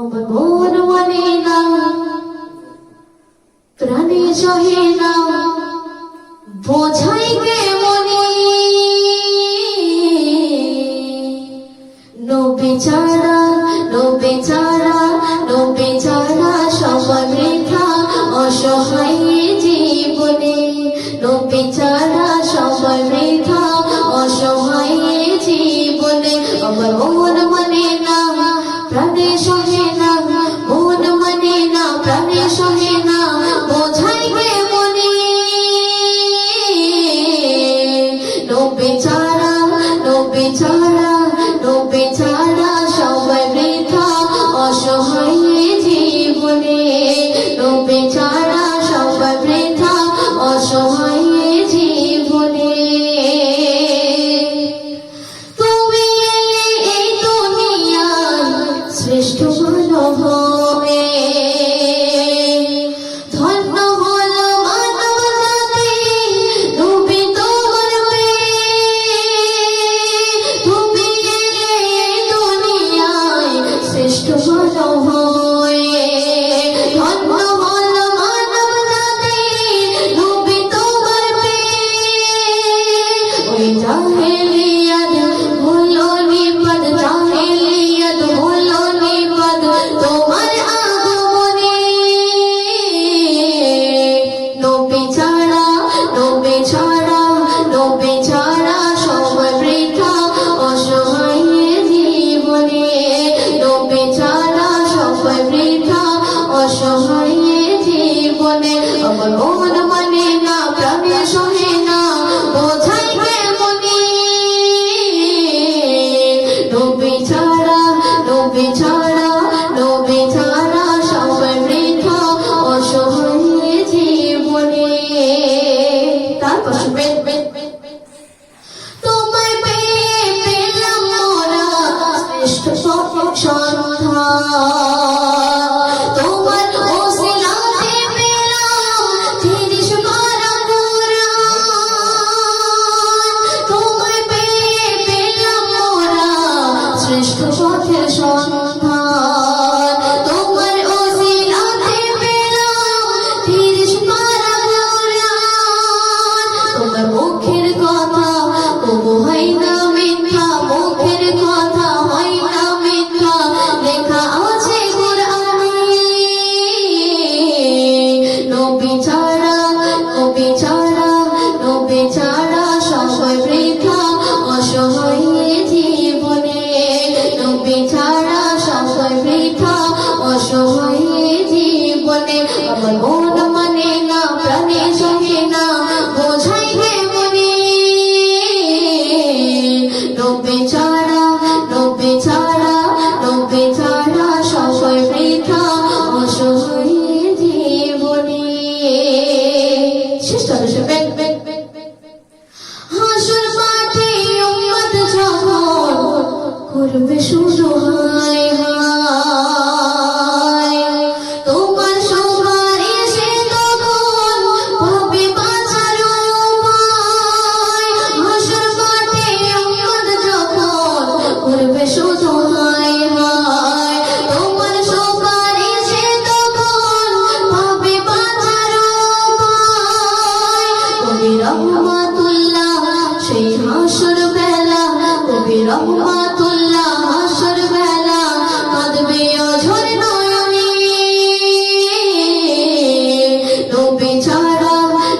আমার মন মানে না, প্রাণে সহে না, বোঝাই কে মনে। নবী ছাড়া, নবী ছাড়া, নবী ছাড়া সবাই বৃথা অসহায় জীবনে। নবী ছাড়া সবাই বৃথা অসহায় জীবনে। আমার মন মানে না, প্রাণে সহে না, মন মানে না, প্রাণে সহে না, বোঝাই কে মনে। নবী ছাড়া, নবী ছাড়া, নবী ছাড়া সবাই বৃথা অসহায় জীবনে। নবী ছাড়া সবাই বৃথা অসহায় জীবনে। তুমি এলে এই দুনিয়ায় শ্রেষ্ঠ মানব হয়ে, ধন্য হলো মানব জাতি নবী তোমার পেয়ে। তুমি এলে এই দুনিয়ায় শ্রেষ্ঠ মানব হয়ে, ধন্য হলো মানব জাতি নবী তোমার পেয়ে। ওই জাহেলিয়াত হলো নিপাত, জাহেলিয়াত হলো নিপাত তোমার আগমনে। নবী ছাড়া, নবী ছাড়া, নবী ছাড়া সবাই বৃথা অসহায় জীবনে। নবী ছাড়া সবাই বৃথা অসহায় জীবনে। আমার মন মানে না, প্রাণে সহে না, বোঝাই কে মনে। নবী ছাড়া, নবী ছাড়া, নবী ছাড়া সবাই বৃথা অসহায় জীবনে। তারপর শুনবেন, তোমায় পেয়ে পেলাম মোরা শ্রেষ্ঠ সন্ধান। তোমার ওসিলাতে পেলাম তিরিশ পারা কুরআন। তোমায় পেয়ে পেলাম মোরা শ্রেষ্ঠ পথের সন্ধান। তোমার ওসিলাতে পেলাম তিরিশ পারা কুরআন। তোমার মুখের কথা কবু হয় না মিথ্যা, মুখের কথা হয় না মিথ্যা, লেখা আছে কুরআনে। নবী ছাড়া, নবী ছাড়া, নবী ছাড়া সবাই বৃথা অসহায় জীবনে। নবী ছাড়া সবাই বৃথা অসহায় জীবনে। আমার মন মানে না, প্রাণে সহে না, বোঝাই কে মনে। নবী ছাড়া, নবী ছাড়া, নবী ছাড়া সবাই বৃথা অসহায় জীবনে। শেষ শুনবেন, হাসর মাঠে উম্মত যখন করবে শুরু হায় হায়, তোমার সুপারিশে তখন পাবে বাঁচার উপায়। হাসর মাঠে উম্মত যখন করবে শুরু হায় হায়, তোমার সুপারিশে তখন পাবে বাঁচার উপায়। কবি রহমাতুল্লাহ সেই হাসর বেলা, কবি রহমাতুল্লাহ হাসর বেলা কাঁদবে অঝর নয়নে। নবী ছাড়া,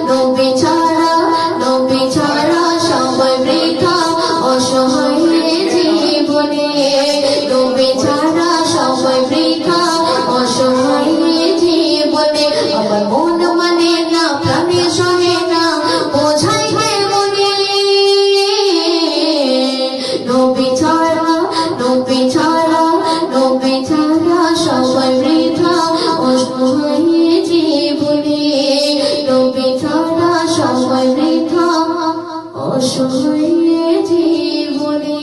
নবী ছাড়া, নবী ছাড়া সবাই বৃথা অসহায় জীবনে। নবী ছাড়া সবাই বৃথা অসহায় জীবনে। আমার মন মানে না, প্রাণে সহে না, বোঝাই কে মনে। নবী ছাড়া, নবী ছাড়া, নবী ছাড়া সবাই বৃথা অসহায় জীবনে। নবী ছাড়া সবাই বৃথা অসহায় জীবনে।